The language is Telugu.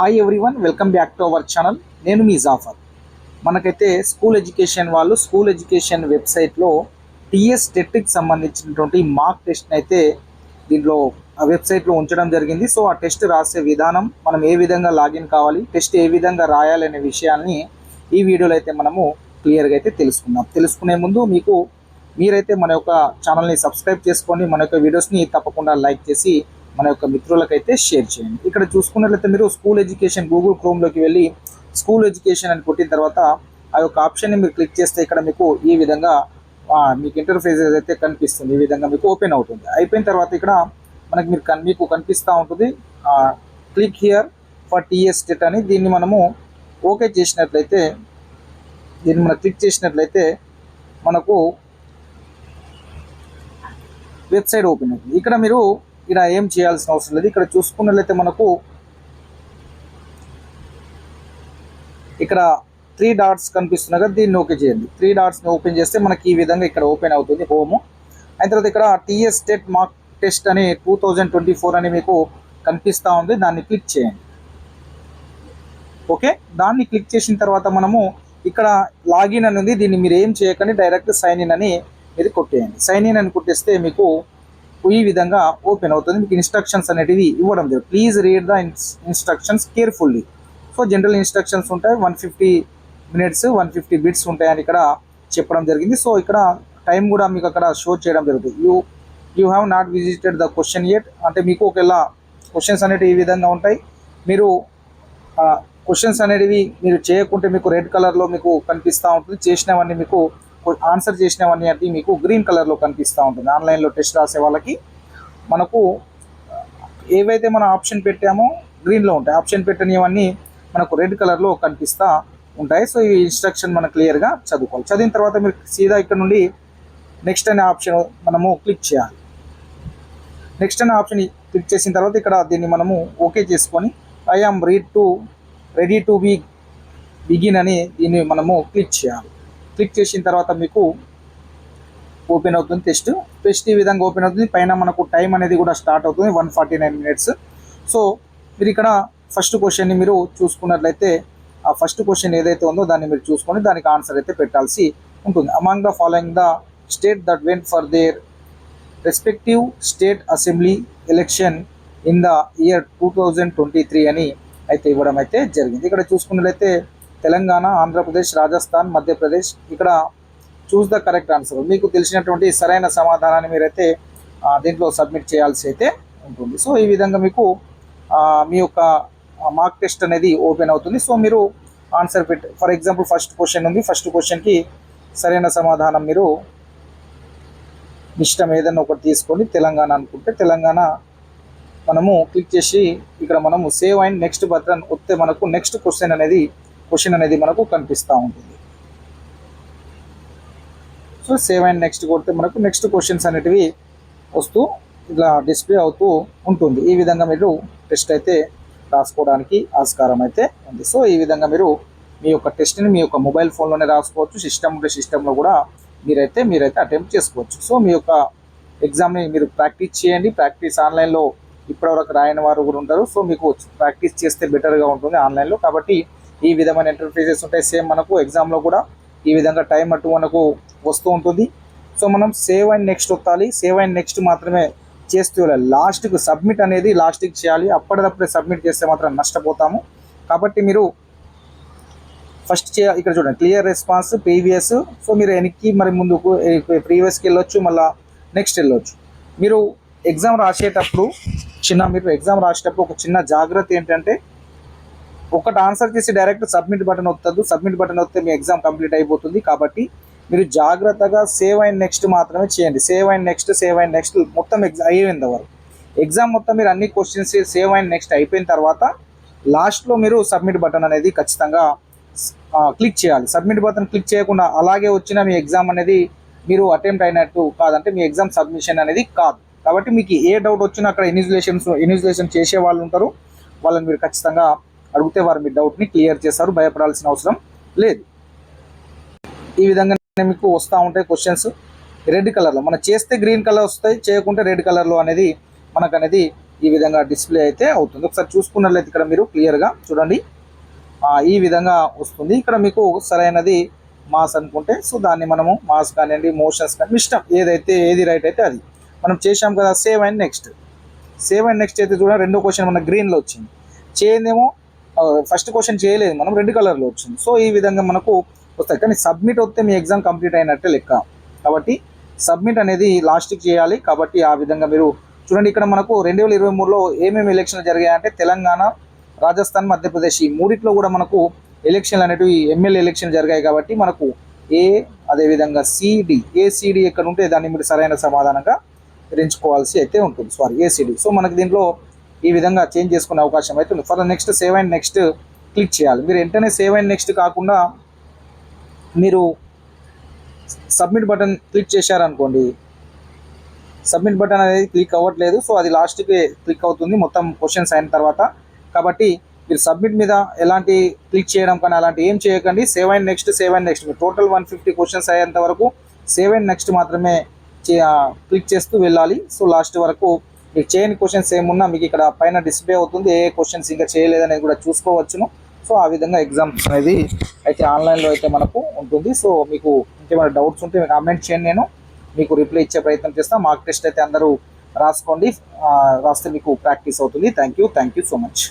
Hi everyone, welcome back to our channel. నేను మీ జాఫర్. మనకైతే స్కూల్ ఎడ్యుకేషన్ వాళ్ళు స్కూల్ ఎడ్యుకేషన్ వెబ్సైట్లో టీఎస్ టెట్కి సంబంధించినటువంటి మార్క్ టెస్ట్ని అయితే దీంట్లో ఆ వెబ్సైట్లో ఉంచడం జరిగింది. సో ఆ టెస్ట్ రాసే విధానం, మనం ఏ విధంగా లాగిన్ కావాలి, టెస్ట్ ఏ విధంగా రాయాలనే విషయాన్ని ఈ వీడియోలో అయితే మనము క్లియర్గా అయితే తెలుసుకునే ముందు మీరైతే మన యొక్క ఛానల్ని సబ్స్క్రైబ్ చేసుకోండి, మన యొక్క వీడియోస్ని తప్పకుండా లైక్ చేసి మన యొక్క మిత్రులకైతే షేర్ చేయండి. ఇక్కడ చూసుకున్నట్లయితే మీరు స్కూల్ ఎడ్యుకేషన్ గూగుల్ క్రోమ్లోకి వెళ్ళి స్కూల్ ఎడ్యుకేషన్ అని కొట్టిన తర్వాత ఆ యొక్క ఆప్షన్ని మీరు క్లిక్ చేస్తే ఇక్కడ మీకు ఈ విధంగా మీకు ఇంటర్ఫేస్ అయితే కనిపిస్తుంది. ఈ విధంగా మీకు ఓపెన్ అవుతుంది. అయిపోయిన తర్వాత ఇక్కడ మీకు కనిపిస్తూ ఉంటుంది click here for TS TET అని. దీన్ని మనము ఓకే చేసినట్లయితే, దీన్ని మనం క్లిక్ చేసినట్లయితే మనకు వెబ్సైట్ ఓపెన్ అవుతుంది. ఇక్కడ ఏం చేయాల్సిన అవసరం లేదు. ఇక్కడ చూసుకున్నట్లయితే మనకు ఇక్కడ 3 డాట్స్ కనిపిస్తున్నాయి కదా, దీన్ని ఓకే చేయండి. 3 డాట్స్ని ఓపెన్ చేస్తే మనకి ఈ విధంగా ఇక్కడ ఓపెన్ అవుతుంది హోమ్. అయిన తర్వాత ఇక్కడ టీఎస్ టెట్ మార్క్ టెస్ట్ అని 2024 అని మీకు కనిపిస్తూ ఉంది. దాన్ని క్లిక్ చేయండి. ఓకే, దాన్ని క్లిక్ చేసిన తర్వాత మనము ఇక్కడ లాగిన్ అని ఉంది. దీన్ని మీరు ఏం చేయకండి, డైరెక్ట్ సైన్ ఇన్ అని మీరు కొట్టేయండి. సైన్ ఇన్ అని కొట్టేస్తే మీకు ఈ విధంగా ఓపెన్ అవుతుంది. మీకు ఇన్స్ట్రక్షన్స్ అనేటివి ఇవ్వడం జరుగుతుంది. Please read the instructions carefully. So general instructions ఉంటాయి, 150 మినిట్స్ 150 బిట్స్ ఉంటాయని ఇక్కడ చెప్పడం జరిగింది. సో ఇక్కడ టైం కూడా మీకు అక్కడ షో చేయడం జరుగుతుంది. You have not visited the question yet అంటే మీకు ఒకవేళ క్వశ్చన్స్ అనేటివి ఈ విధంగా ఉంటాయి. మీరు క్వశ్చన్స్ అనేటివి మీరు చేయకుంటే మీకు రెడ్ కలర్లో మీకు కనిపిస్తూ ఉంటుంది. చేసినవన్నీ మీకు ఆన్సర్ చేసినవన్నీ అంటే మీకు గ్రీన్ కలర్లో కనిపిస్తూ ఉంటుంది. ఆన్లైన్లో టెస్ట్ రాసే వాళ్ళకి మనకు ఏవైతే మనం ఆప్షన్ పెట్టామో గ్రీన్లో ఉంటాయి, ఆప్షన్ పెట్టనివన్నీ మనకు రెడ్ కలర్లో కనిపిస్తూ ఉంటాయి. సో ఈ ఇన్స్ట్రక్షన్ మనం క్లియర్గా చదువుకోవాలి. చదివిన తర్వాత మీరు సీదా ఇక్కడ నుండి నెక్స్ట్ అనే ఆప్షన్ మనము క్లిక్ చేయాలి. నెక్స్ట్ అనే ఆప్షన్ క్లిక్ చేసిన తర్వాత ఇక్కడ దీన్ని మనము ఓకే చేసుకొని I am ready to begin అని దీన్ని మనము క్లిక్ చేయాలి. క్లిక్ చేసిన తర్వాత మీకు ఓపెన్ అవుతుంది టెస్ట్ ఈ విధంగా ఓపెన్ అవుతుంది. పైన మనకు టైం అనేది కూడా స్టార్ట్ అవుతుంది, 149 మినిట్స్. సో మీరు ఇక్కడ ఫస్ట్ క్వశ్చన్ని మీరు చూసుకున్నట్లయితే ఆ ఫస్ట్ క్వశ్చన్ ఏదైతే ఉందో దాన్ని మీరు చూసుకొని దానికి ఆన్సర్ అయితే పెట్టాల్సి ఉంటుంది. Among the following the state that went for their respective state assembly election in the year 2023 అని అయితే ఇవ్వడం అయితే జరిగింది. ఇక్కడ చూసుకున్నట్లయితే తెలంగాణ, ఆంధ్రప్రదేశ్, రాజస్థాన్, మధ్యప్రదేశ్. ఇక్కడ చూస్ ద కరెక్ట్ ఆన్సర్, మీకు తెలిసినటువంటి సరైన సమాధానాన్ని మీరైతే దీంట్లో సబ్మిట్ చేయాల్సి అయితే ఉంటుంది. సో ఈ విధంగా మీకు మీ యొక్క మార్క్ టెస్ట్ అనేది ఓపెన్ అవుతుంది. సో మీరు answer for example first question ఉంది. ఫస్ట్ క్వశ్చన్కి సరైన సమాధానం మీరు ఇష్టం ఏదైనా ఒకటి తీసుకొని తెలంగాణ అనుకుంటే తెలంగాణ మనము క్లిక్ చేసి ఇక్కడ మనము సేవ్ అండ్ నెక్స్ట్ బటన్ వస్తే మనకు నెక్స్ట్ క్వశ్చన్ అనేది మనకు కనిపిస్తూ ఉంటుంది. సో సేవ్ అండ్ నెక్స్ట్ కొడితే మనకు నెక్స్ట్ క్వశ్చన్స్ అనేటివి వస్తూ ఇలా డిస్ప్లే అవుతూ ఉంటుంది. ఈ విధంగా మీరు టెస్ట్ అయితే రాసుకోవడానికి ఆస్కారం అయితే ఉంది. సో ఈ విధంగా మీరు మీ యొక్క టెస్ట్ని మీ యొక్క మొబైల్ ఫోన్లోనే రాసుకోవచ్చు. సిస్టంలో కూడా మీరైతే అటెంప్ట్ చేసుకోవచ్చు. సో మీ యొక్క ఎగ్జామ్ని మీరు ప్రాక్టీస్ చేయండి. ప్రాక్టీస్ ఆన్లైన్లో ఇప్పటివరకు రాయని వారు కూడా ఉంటారు. సో మీకు ప్రాక్టీస్ చేస్తే బెటర్గా ఉంటుంది ఆన్లైన్లో. కాబట్టి ఈ విధమైన ఇంటర్ఫేసెస్ ఉంటాయి. సేమ్ మనకు ఎగ్జామ్లో కూడా ఈ విధంగా టైం అటు మనకు వస్తూ ఉంటుంది. సో మనం సేవ్ అండ్ నెక్స్ట్ వత్తాలి. సేవ్ అండ్ నెక్స్ట్ మాత్రమే చేస్తూ వెళ్ళాలి. లాస్ట్కి సబ్మిట్ అనేది లాస్ట్కి చేయాలి. అప్పటిదప్పుడే సబ్మిట్ చేస్తే మాత్రం నష్టపోతాము. కాబట్టి మీరు ఫస్ట్ ఇక్కడ చూడండి క్లియర్ రెస్పాన్స్ ప్రీవియస్. సో మీరు వెనక్కి మరి ముందుకు ప్రీవియస్కి వెళ్ళొచ్చు, మళ్ళీ నెక్స్ట్ వెళ్ళొచ్చు. మీరు ఎగ్జామ్ రాసేటప్పుడు ఒక చిన్న జాగ్రత్త ఏంటంటే ఒకటి ఆన్సర్ చేసి డైరెక్ట్ సబ్మిట్ బటన్ వస్తుంది. సబ్మిట్ బటన్ వస్తే మీ ఎగ్జామ్ కంప్లీట్ అయిపోతుంది. కాబట్టి మీరు జాగ్రత్తగా సేవ్ అండ్ నెక్స్ట్ మాత్రమే చేయండి. సేవ్ అండ్ నెక్స్ట్ మొత్తం అయ్యేంత వరకు ఎగ్జామ్ మొత్తం మీరు అన్ని క్వశ్చన్స్ సేవ్ అండ్ నెక్స్ట్ అయిపోయిన తర్వాత లాస్ట్లో మీరు సబ్మిట్ బటన్ అనేది ఖచ్చితంగా క్లిక్ చేయాలి. సబ్మిట్ బటన్ క్లిక్ చేయకుండా అలాగే వచ్చిన మీ ఎగ్జామ్ అనేది మీరు అటెంప్ట్ అయినట్టు కాదంటే మీ ఎగ్జామ్ సబ్మిషన్ అనేది కాదు. కాబట్టి మీకు ఏ డౌట్ వచ్చినా అక్కడ ఇన్విజిలేషన్ చేసే వాళ్ళు ఉంటారు. వాళ్ళని మీరు ఖచ్చితంగా అడిగితే వారు మీ డౌట్ని క్లియర్ చేస్తారు. భయపడాల్సిన అవసరం లేదు. ఈ విధంగా మీకు వస్తూ ఉంటాయి క్వశ్చన్స్ రెడ్ కలర్లో. మనం చేస్తే గ్రీన్ కలర్ వస్తాయి, చేయకుంటే రెడ్ కలర్లో అనేది మనకు ఈ విధంగా డిస్ప్లే అయితే అవుతుంది. ఒకసారి చూసుకున్నట్లయితే ఇక్కడ మీరు క్లియర్గా చూడండి, ఈ విధంగా వస్తుంది. ఇక్కడ మీకు సరైనది మాస్ అనుకుంటే సో దాన్ని మనము మాస్ కానివ్వండి, మోషన్స్ కానీ ఇష్టం ఏది రైట్ అయితే అది మనం చేసాం కదా. సేవ్ అండ్ నెక్స్ట్ అయితే చూడండి, రెండో క్వశ్చన్ మన గ్రీన్లో వచ్చింది, చేయందేమో ఫస్ట్ క్వశ్చన్ చేయలేదు మనం, రెడ్ కలర్లో వచ్చింది. సో ఈ విధంగా మనకు వస్తాయి. కానీ సబ్మిట్ వస్తే మీ ఎగ్జామ్ కంప్లీట్ అయినట్టే లెక్క. కాబట్టి సబ్మిట్ అనేది లాస్ట్కి చేయాలి. కాబట్టి ఆ విధంగా మీరు చూడండి, ఇక్కడ మనకు 2023లో ఏమేమి ఎలక్షన్లు జరిగాయంటే తెలంగాణ, రాజస్థాన్, మధ్యప్రదేశ్ ఈ మూడిట్లో కూడా మనకు ఎలక్షన్లు అనేటివి ఎమ్మెల్యే ఎలక్షన్ జరిగాయి. కాబట్టి మనకు అదేవిధంగా ఏసీడీ ఎక్కడ ఉంటే దాన్ని మీరు సరైన సమాధానంగా ఎంచుకోవాల్సి అయితే ఉంటుంది. ఏసీడీ. సో మనకి దీంట్లో ఈ విధంగా చేంజ్ చేసుకునే అవకాశం అయితే ఉంది. For next save and next click చేయాలి. మీరు వెంటనే సేవ్ అండ్ నెక్స్ట్ కాకుండా మీరు సబ్మిట్ బటన్ క్లిక్ చేశారనుకోండి, సబ్మిట్ బటన్ అనేది క్లిక్ అవ్వట్లేదు. సో అది లాస్ట్కి క్లిక్ అవుతుంది మొత్తం క్వశ్చన్స్ అయిన తర్వాత. కాబట్టి మీరు సబ్మిట్ మీద ఎలాంటి క్లిక్ చేయడం కానీ అలాంటి ఏం చేయకండి. సేవ్ అండ్ నెక్స్ట్ మీరు టోటల్ 150 క్వశ్చన్స్ అయ్యేంత వరకు సేవ్ అండ్ నెక్స్ట్ మాత్రమే క్లిక్ చేస్తూ వెళ్ళాలి. సో లాస్ట్ వరకు మీకు చేయని క్వశ్చన్స్ ఏమున్నా మీకు ఇక్కడ పైన డిస్ప్లే అవుతుంది, ఏ క్వశ్చన్స్ ఇంకా చేయలేదనేది కూడా చూసుకోవచ్చును. సో ఆ విధంగా ఎగ్జామ్స్ అనేది అయితే ఆన్లైన్లో అయితే మనకు ఉంటుంది. సో మీకు ఇంకేమైనా డౌట్స్ ఉంటే కామెంట్ చేయండి, నేను మీకు రిప్లై ఇచ్చే ప్రయత్నం చేస్తాను. మార్క్ టెస్ట్ అయితే అందరూ రాసుకోండి, రాస్తే మీకు ప్రాక్టీస్ అవుతుంది. Thank you so much.